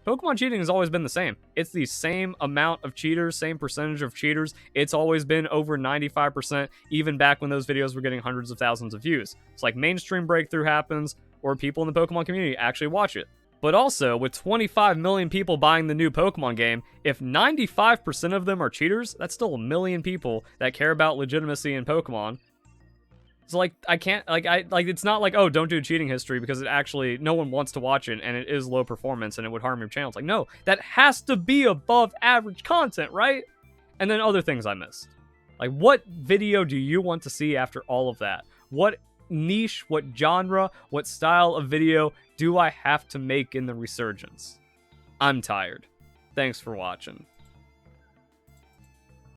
Speaker 1: Pokemon cheating has always been the same. It's the same amount of cheaters, same percentage of cheaters. It's always been over 95%, even back when those videos were getting hundreds of thousands of views. It's like mainstream breakthrough happens, or people in the Pokemon community actually watch it. But also, with 25 million people buying the new Pokemon game, if 95% of them are cheaters, that's still a million people that care about legitimacy in Pokemon. So, like, I can't, it's not like, oh, don't do cheating history because it actually, no one wants to watch it and it is low performance and it would harm your channel. It's like, no, that has to be above average content, right? And then other things I missed. Like, what video do you want to see after all of that? What niche, what genre, what style of video do I have to make in the resurgence? I'm tired. Thanks for watching.